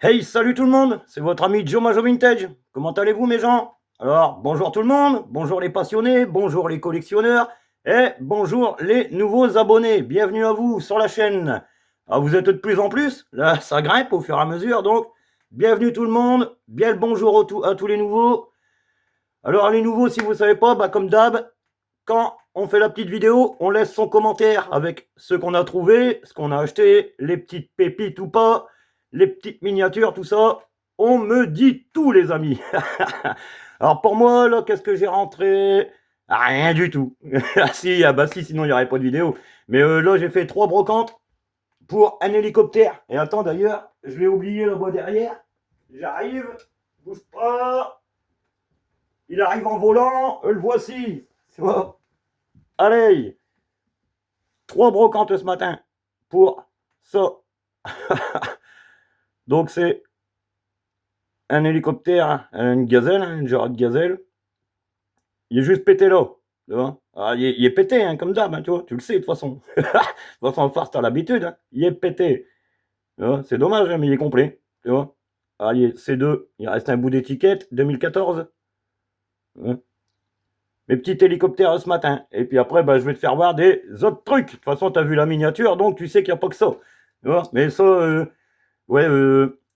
Hey, salut tout le monde, c'est votre ami Joe Majo Vintage. Comment allez-vous mes gens? Alors, bonjour tout le monde, bonjour les passionnés, bonjour les collectionneurs et bonjour les nouveaux abonnés. Bienvenue à vous sur la chaîne. Alors, vous êtes de plus en plus, là ça grimpe au fur et à mesure, donc bienvenue tout le monde, bien le bonjour à tous les nouveaux. Alors les nouveaux, si vous ne savez pas, comme d'hab, quand on fait la petite vidéo, on laisse son commentaire avec ce qu'on a trouvé, ce qu'on a acheté, les petites pépites ou pas, les petites miniatures, tout ça. On me dit tout, les amis. Alors pour moi, là, qu'est-ce que j'ai rentré? Rien du tout. Ah si, si, sinon il n'y aurait pas de vidéo. Mais là, j'ai fait 3 brocantes pour un hélicoptère. Et attends, d'ailleurs, je vais oublier la boîte derrière. J'arrive, bouge pas. Il arrive en volant, le voici. Tu vois? Allez, 3 brocantes ce matin pour ça. Donc c'est un hélicoptère, une gazelle, une Girard gazelle. Il est juste pété là. Tu vois, il est pété, hein, comme d'hab, hein, tu le sais de toute façon. De toute façon, farce, t'as l'habitude, hein, il est pété. C'est dommage, hein, mais il est complet. Tu vois. Allez, C2, il reste un bout d'étiquette, 2014. Hein. Mes petits hélicoptères ce matin. Et puis après, je vais te faire voir des autres trucs. De toute façon, tu as vu la miniature, donc tu sais qu'il n'y a pas que ça. Tu vois, mais ça, ouais,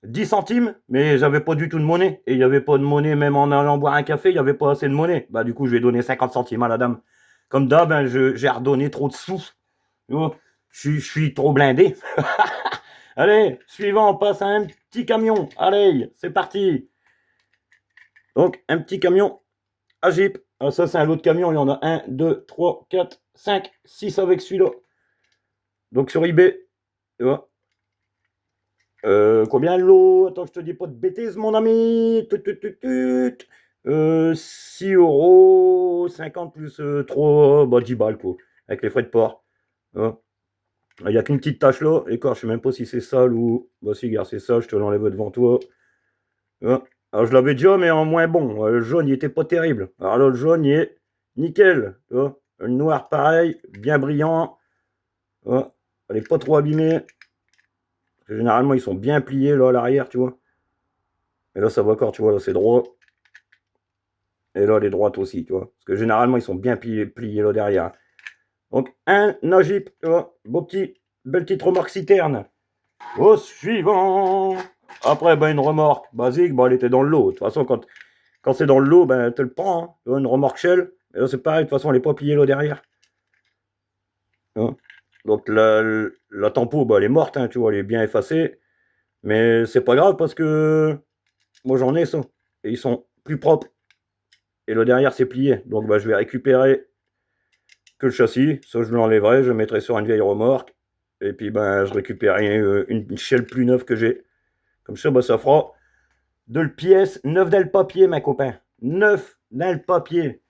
10 centimes, mais j'avais pas du tout de monnaie. Et il n'y avait pas de monnaie, même en allant boire un café, il n'y avait pas assez de monnaie. Du coup, je vais donner 50 centimes à la dame. Comme d'hab, j'ai redonné trop de sous. Tu vois, je suis trop blindé. Allez, suivant, on passe à un petit camion. Allez, c'est parti. Donc, un petit camion à Jeep. Ah, ça, c'est un lot de camions. Il y en a 1, 2, 3, 4, 5, 6 avec celui-là. Donc, sur eBay, tu vois. Combien le lot? Attends, je te dis pas de bêtises, mon ami. 6 euros, 50 plus 3, 10 balles, quoi. Avec les frais de port. Il n'y a qu'une petite tache là. Écorche, je sais même pas si c'est sale ou. Si, gars, c'est ça, je te l'enlève devant toi. Alors, je l'avais déjà, mais en moins bon. Le jaune, il était pas terrible. Alors là, le jaune, il est nickel. Tu vois. Le noir, pareil, bien brillant. Elle n'est pas trop abîmée. Généralement, ils sont bien pliés là à l'arrière, tu vois. Et là, ça va encore, tu vois, là, c'est droit. Et là, elle est droite aussi, tu vois. Parce que généralement, ils sont bien pliés là derrière. Donc, un Najip, tu vois. Belle petite remorque citerne. Au suivant. Après, une remorque basique, elle était dans le lot. De toute façon, quand c'est dans le lot, tu le prends. Hein. Tu vois, une remorque Shell. Et là, c'est pareil, de toute façon, elle n'est pas pliée là derrière. Hein. Donc, la tempo, elle est morte, hein, tu vois, elle est bien effacée. Mais c'est pas grave parce que moi, j'en ai ça. Et ils sont plus propres. Et là derrière, c'est plié. Donc, je vais récupérer que le châssis. Ça, je l'enlèverai. Je le mettrai sur une vieille remorque. Et puis, je récupérerai une Shell plus neuve que j'ai. Comme ça, ça fera de le pièce neuf dans le papier, mes copains. Neuf dans le papier.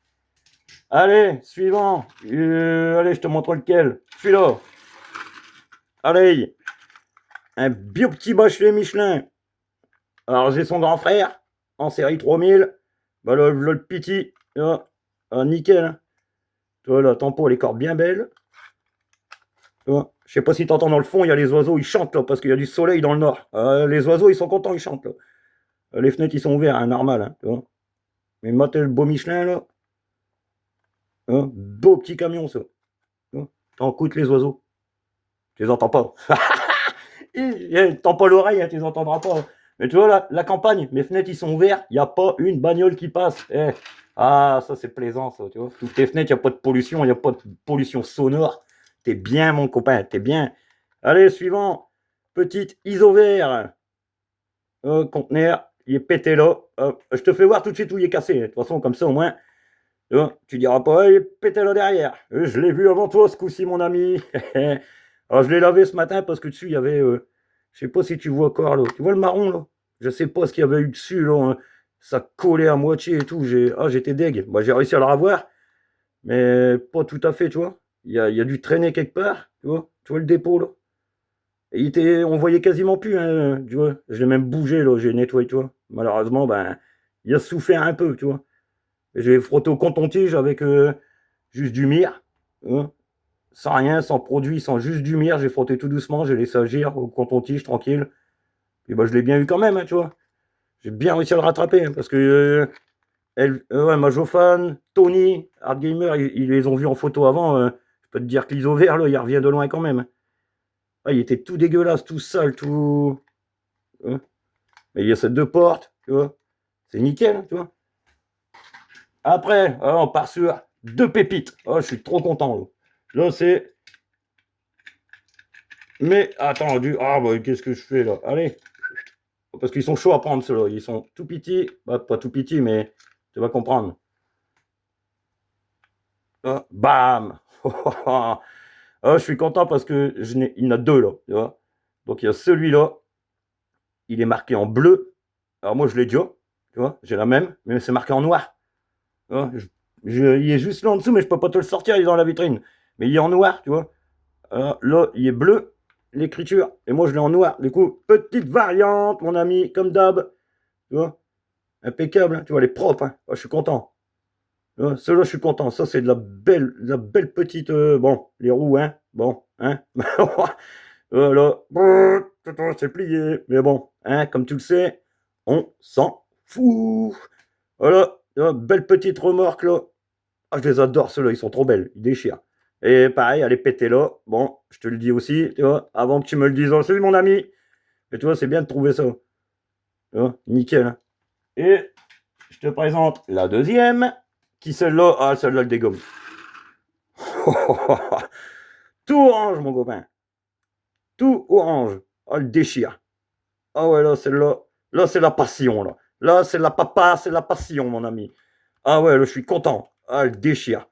Allez, suivant. Allez, je te montre lequel. Celui-là. Allez. Un bio petit Bachelet Michelin. Alors, j'ai son grand frère en série 3000. Le petit. Nickel. Hein. Tu vois, la tempo, elle est encore bien belle. Tu vois, je sais pas si tu entends dans le fond, il y a les oiseaux, ils chantent là, parce qu'il y a du soleil dans le nord. Les oiseaux, ils sont contents, ils chantent là. Les fenêtres, ils sont ouverts, hein, normal. Hein, tu vois. Mais matez le beau Michelin là. Beau petit camion, ça. T'écoutes les oiseaux. Tu les entends pas. T'entends pas l'oreille, hein, tu les entendras pas. Mais tu vois, la campagne, mes fenêtres, ils sont ouverts, il n'y a pas une bagnole qui passe. Ah, ça, c'est plaisant, ça, tu vois. Toutes tes fenêtres, il n'y a pas de pollution, il n'y a pas de pollution sonore. T'es bien, mon copain, t'es bien. Allez, suivant. Petite isovert. Conteneur, il est pété là. Je te fais voir tout de suite où il est cassé. De toute façon, comme ça, au moins, tu diras pas, il est pété là derrière. Je l'ai vu avant toi ce coup-ci, mon ami. Alors, je l'ai lavé ce matin parce que dessus, il y avait. Je sais pas si tu vois encore là. Tu vois le marron là? Je sais pas ce qu'il y avait eu dessus là. Hein. Ça collait à moitié et tout. J'étais dég. J'ai réussi à le revoir, mais pas tout à fait, tu vois. Il y a dû traîner quelque part, tu vois. Tu vois le dépôt là? Et on voyait quasiment plus, hein, tu vois. Je l'ai même bougé là, j'ai nettoyé, tu vois. Malheureusement, il a souffert un peu, tu vois. J'ai frotté au coton-tige avec juste du mire, hein, sans rien, sans produit, sans juste du mire. J'ai frotté tout doucement, j'ai laissé agir au coton-tige tranquille. Et bah, je l'ai bien eu quand même, hein, tu vois. J'ai bien réussi à le rattraper, hein, parce que ouais, Majofan, Tony, Hardgamer, ils les ont vus en photo avant. Je peux te dire que l'ISO vert, là, il revient de loin quand même. Ah, il était tout dégueulasse, tout sale, tout. Hein. Mais il y a ces deux portes, tu vois. C'est nickel, hein, tu vois. Après, on part sur deux pépites. Oh, je suis trop content, là. Là, c'est. Mais, attends, ah, bah, qu'est-ce que je fais, là? Allez. Parce qu'ils sont chauds à prendre, ceux-là. Ils sont tout petits. Bah, pas tout petits, mais tu vas comprendre. Ah, bam. Ah, je suis content parce que il y en a deux, là. Tu vois. Donc, il y a celui-là. Il est marqué en bleu. Alors, moi, je l'ai déjà. Tu vois, j'ai la même, mais c'est marqué en noir. Tu vois, il est juste là en dessous, mais je peux pas te le sortir, il est dans la vitrine. Mais il est en noir, tu vois. Là, il est bleu, l'écriture, et moi je l'ai en noir. Du coup, petite variante, mon ami, comme d'hab. Tu vois, impeccable, hein, tu vois, elle est propre. Hein. Oh, je suis content. Celui-là, je suis content. Ça, c'est de la belle petite. Bon, les roues, hein. Bon, hein. Voilà. C'est plié. Mais bon, hein, comme tu le sais, on s'en fout. Voilà. Belle petite remorque, là. Ah, je les adore, ceux-là, ils sont trop belles, ils déchirent. Et pareil, elle est pétée là. Bon, je te le dis aussi, tu vois, avant que tu me le dises, oh, salut mon ami. Et tu vois, c'est bien de trouver ça. Tu vois, nickel. Hein. Et je te présente la deuxième, qui celle-là, ah, celle-là, le dégomme. Tout orange, mon copain. Tout orange. Ah, le déchire. Ah ouais, là, celle-là, là, c'est la passion, là. Là, c'est la papa, c'est la passion, mon ami. Ah ouais, là, je suis content. Ah, le déchire.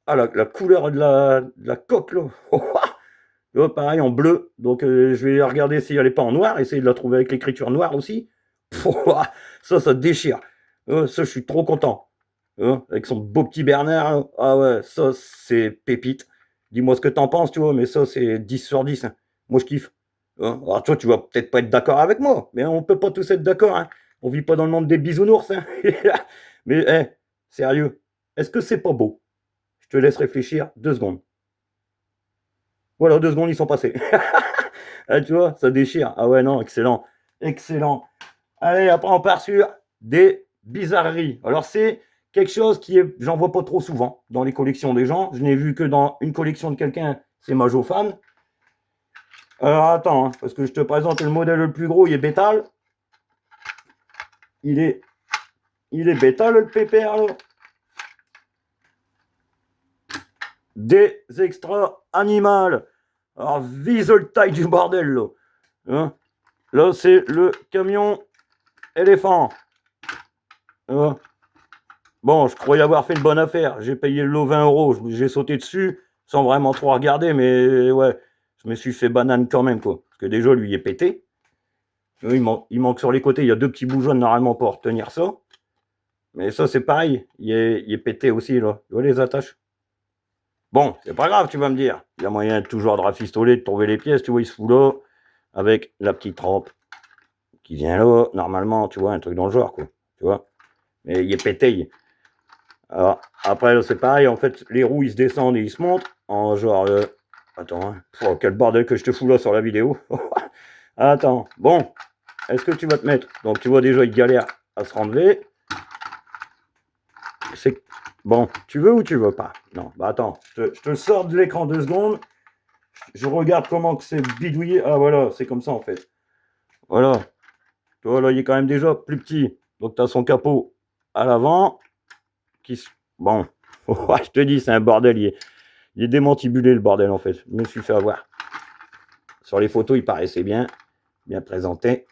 Ah, la couleur de la coque, là. Pareil en bleu. Donc je vais regarder si elle n'est pas en noir, essayer de la trouver avec l'écriture noire aussi. Ça déchire. Ça, je suis trop content. Avec son beau petit Bernard. Là. Ah ouais, ça, c'est pépite. Dis-moi ce que t'en penses, tu vois, mais ça, c'est 10 sur 10. Hein. Moi, je kiffe. Alors, toi, tu vas peut-être pas être d'accord avec moi, mais on peut pas tous être d'accord. Hein. On vit pas dans le monde des bisounours. Hein. Mais, sérieux, est-ce que c'est pas beau? Je te laisse réfléchir 2 secondes. Voilà, 2 secondes, ils sont passés. Ah, tu vois, ça déchire. Ah ouais, non, excellent. Excellent. Allez, après, on part sur des bizarreries. Alors, c'est quelque chose qui est, j'en vois pas trop souvent dans les collections des gens. Je n'ai vu que dans une collection de quelqu'un, c'est Majofan. Alors, attends, hein, parce que je te présente le modèle le plus gros, il est bétal. Il est bétal, le pépère, là. Des extra animales. Alors, vise le taille du bordel, là. Hein. Là, c'est le camion éléphant. Bon, je croyais avoir fait une bonne affaire. J'ai payé le lot 20 euros. J'ai sauté dessus sans vraiment trop regarder, mais ouais, je me suis fait banane quand même, quoi. Parce que déjà, lui, il est pété. Il manque sur les côtés, il y a 2 petits boujons normalement pour retenir ça. Mais ça, c'est pareil. Il est pété aussi, là. Tu vois les attaches. Bon, c'est pas grave, tu vas me dire. Il y a moyen toujours de rafistoler, de trouver les pièces. Tu vois, il se fout là, avec la petite rampe qui vient là. Normalement, tu vois, un truc dans le genre, quoi. Tu vois. Mais il est pété. Alors, après, là, c'est pareil, en fait, les roues, ils se descendent et ils se montent en genre... Attends, hein. Oh, quel bordel que je te fous là sur la vidéo. Attends, bon, est-ce que tu vas te mettre... Donc, tu vois, déjà, il galère à se renlever. C'est... Bon, tu veux ou tu veux pas? Non, bah attends, je te sors de l'écran 2 secondes. Je regarde comment que c'est bidouillé. Ah, voilà, c'est comme ça, en fait. Voilà. Tu vois, là, il est quand même déjà plus petit. Donc, tu as son capot à l'avant. Bon, je te dis, c'est un bordel. Il est démantibulé, le bordel, en fait. Je me suis fait avoir. Sur les photos, il paraissait bien présenté.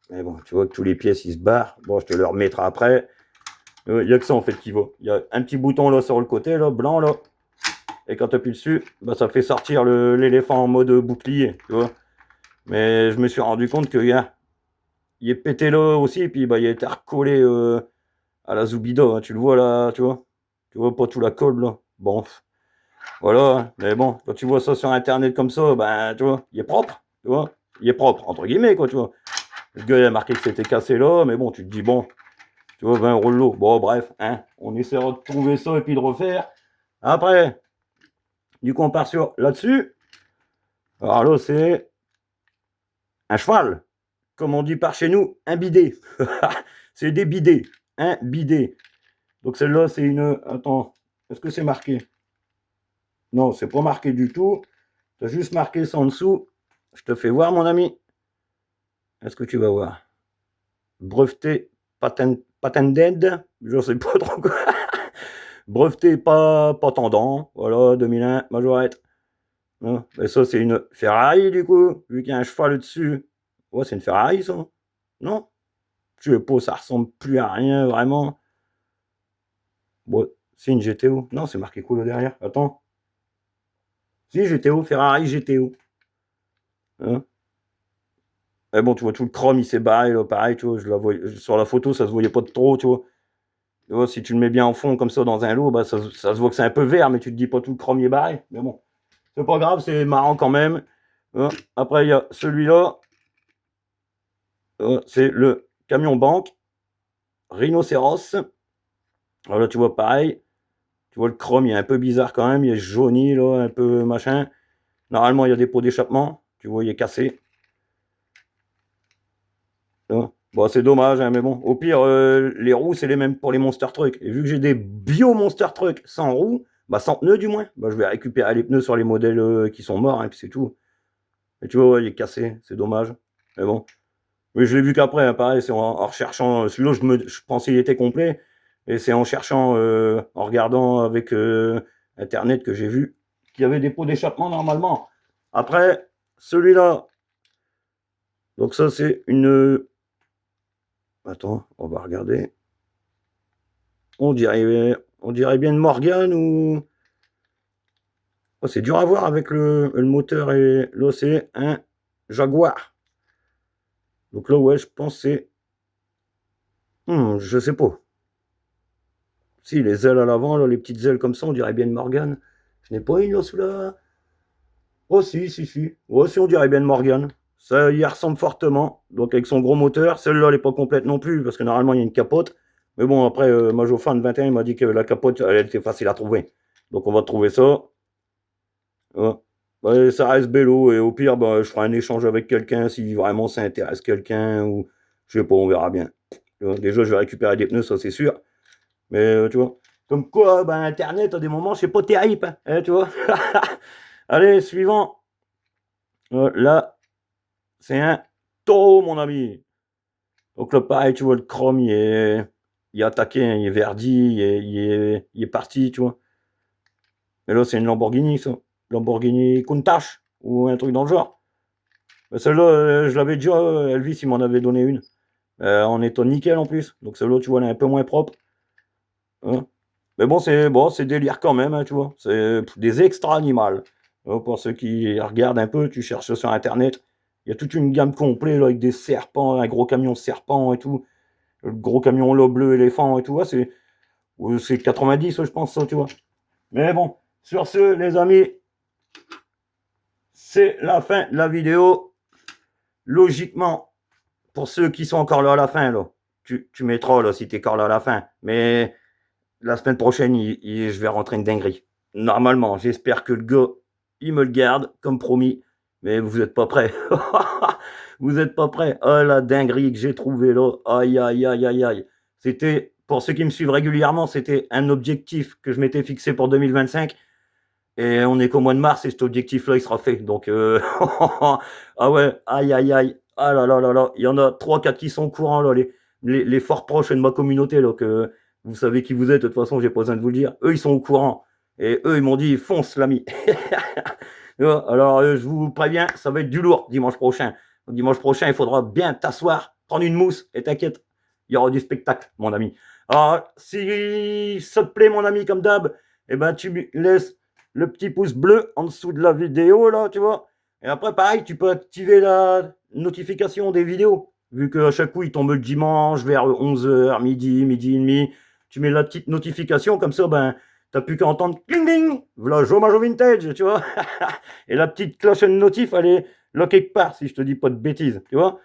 Mais bon, tu vois que tous les pièces, ils se barrent. Bon, je te le remettrai après. Il n'y a que ça, en fait, qui va. Il y a un petit bouton, là, sur le côté, là, blanc, là. Et quand tu appuies dessus, bah, ça fait sortir l'éléphant en mode bouclier, tu vois. Mais je me suis rendu compte qu'il est pété là aussi, et puis bah, il a été recollé à la Zoubida, hein, tu le vois là, tu vois. Tu vois pas tout la colle, là. Bon, voilà, mais bon, quand tu vois ça sur internet comme ça, ben tu vois, il est propre, tu vois, il est propre, entre guillemets, quoi, tu vois. Le gars il a marqué que c'était cassé là, mais bon, tu te dis, bon, tu vois, 20 euros de lot, bon, bref, hein, on essaiera de trouver ça et puis de refaire. Après, du coup, on part sur là-dessus. Alors là, c'est un cheval, comme on dit par chez nous, un bidet. C'est des bidets. Un bidet. Donc celle-là, c'est une... Attends, est-ce que c'est marqué? Non, c'est pas marqué du tout. Tu as juste marqué ça en dessous. Je te fais voir, mon ami. Est-ce que tu vas voir? Breveté patented, je sais pas trop quoi. Breveté pas tendant. Voilà, 2001, majorette. Hein, et ça, c'est une Ferrari, du coup, vu qu'il y a un cheval dessus. Ouais, c'est une Ferrari, ça. Non? Je sais pas, ça ressemble plus à rien, vraiment. Bon, c'est une GTO. Non, c'est marqué quoi là derrière? Attends. Si, GTO, Ferrari GTO. Hein? Et bon, tu vois, tout le chrome, il s'est barré, là, pareil, tu vois, sur la photo, ça se voyait pas de trop, tu vois. Tu vois, si tu le mets bien en fond, comme ça, dans un lot, bah, ça se voit que c'est un peu vert, mais tu te dis pas tout le chrome, il est barré. Mais bon, c'est pas grave, c'est marrant quand même. Hein? Après, il y a celui-là. C'est le camion banque rhinocéros. Voilà, tu vois, pareil. Tu vois, le chrome, il est un peu bizarre quand même. Il est jauni, là, un peu machin. Normalement, il y a des pots d'échappement. Tu vois, il est cassé. Bon, c'est dommage, hein, mais bon. Au pire, les roues, c'est les mêmes pour les Monster Truck. Et vu que j'ai des bio Monster Truck sans roues, bah sans pneus du moins, bah je vais récupérer les pneus sur les modèles qui sont morts, et puis c'est tout. Et tu vois, ouais, il est cassé, c'est dommage. Mais bon. Mais je l'ai vu qu'après, hein, pareil, c'est en recherchant. Celui-là, je pensais qu'il était complet. Et c'est en cherchant, en regardant avec Internet que j'ai vu qu'il y avait des pots d'échappement normalement. Après, celui-là. Donc ça, c'est une... Attends, on va regarder. On dirait bien une Morgane ou... Oh, c'est dur à voir avec le moteur et là, c'est un Jaguar. Donc là, ouais, je pense que c'est... je sais pas. Si, les ailes à l'avant, là, les petites ailes comme ça, on dirait bien une Morgane. Je n'ai pas une là sous là. Oh si. Oh si, on dirait bien une Morgane. Ça y ressemble fortement. Donc avec son gros moteur. Celle-là, elle n'est pas complète non plus, parce que normalement, il y a une capote. Mais bon, après, Majofan de 21, il m'a dit que la capote, elle était facile à trouver. Donc on va trouver ça. Ouais. Ouais, ça reste bello. Et au pire, bah, je ferai un échange avec quelqu'un si vraiment ça intéresse quelqu'un. Ou je sais pas, on verra bien. Déjà, je vais récupérer des pneus, ça c'est sûr. Mais tu vois, comme quoi, ben, Internet, à des moments, c'est pas terrible, hein, tu vois. Allez, suivant. Là, c'est un taureau, mon ami. Donc là, pareil, tu vois, le chrome, il est attaqué, hein, il est verdi, il est parti, tu vois. Et là, c'est une Lamborghini, ça. Lamborghini Countach, ou un truc dans le genre. Celle-là, je l'avais déjà, Elvis, il m'en avait donné une. En étant nickel en plus. Donc celle-là, tu vois, elle est un peu moins propre. Hein. Mais bon, c'est délire quand même, hein, tu vois. C'est des extra animales. Pour ceux qui regardent un peu, tu cherches sur Internet. Il y a toute une gamme complète là, avec des serpents, un gros camion serpent et tout. Le gros camion là, bleu éléphant et tout. Ouais, c'est 90, je pense, ça, tu vois. Mais bon, sur ce, les amis, c'est la fin de la vidéo. Logiquement, pour ceux qui sont encore là à la fin, là, tu mettras là, si tu es encore là à la fin. Mais la semaine prochaine, je vais rentrer une dinguerie. Normalement, j'espère que le gars, il me le garde, comme promis. Mais vous n'êtes pas prêts. Vous n'êtes pas prêts. Oh, la dinguerie que j'ai trouvée là. Aïe, aïe, aïe, aïe, aïe. C'était, pour ceux qui me suivent régulièrement, c'était un objectif que je m'étais fixé pour 2025. Et on est qu'au mois de mars et cet objectif-là, il sera fait. Donc, ah ouais, aïe, aïe, aïe. Ah là là là là. Il y en a 3-4 qui sont au courant, là, les forts proches de ma communauté, là, que vous savez qui vous êtes, de toute façon, j'ai pas besoin de vous le dire. Eux, ils sont au courant. Et eux, ils m'ont dit, fonce, l'ami. Alors, je vous préviens, ça va être du lourd dimanche prochain. Donc, dimanche prochain, il faudra bien t'asseoir, prendre une mousse, et t'inquiète, il y aura du spectacle, mon ami. Alors, si ça te plaît, mon ami, comme d'hab, eh ben, tu laisses le petit pouce bleu en dessous de la vidéo, là, tu vois. Et après, pareil, tu peux activer la notification des vidéos. Vu qu'à chaque coup, il tombe le dimanche vers 11h, midi et demi. Tu mets la petite notification, comme ça, ben, t'as plus qu'à entendre cling cling, voilà Joe Majo Vintage, tu vois. Et la petite cloche de notif, elle est là quelque part, si je te dis pas de bêtises, tu vois.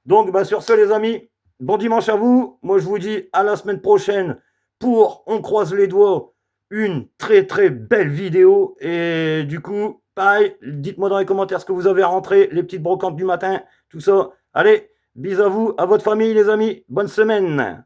Donc, ben, sur ce, les amis, bon dimanche à vous. Moi, je vous dis à la semaine prochaine pour, on croise les doigts, une très très belle vidéo. Et du coup, pareil, dites-moi dans les commentaires ce que vous avez rentré, les petites brocantes du matin, tout ça. Allez, Bis à vous, à votre famille, les amis. Bonne semaine.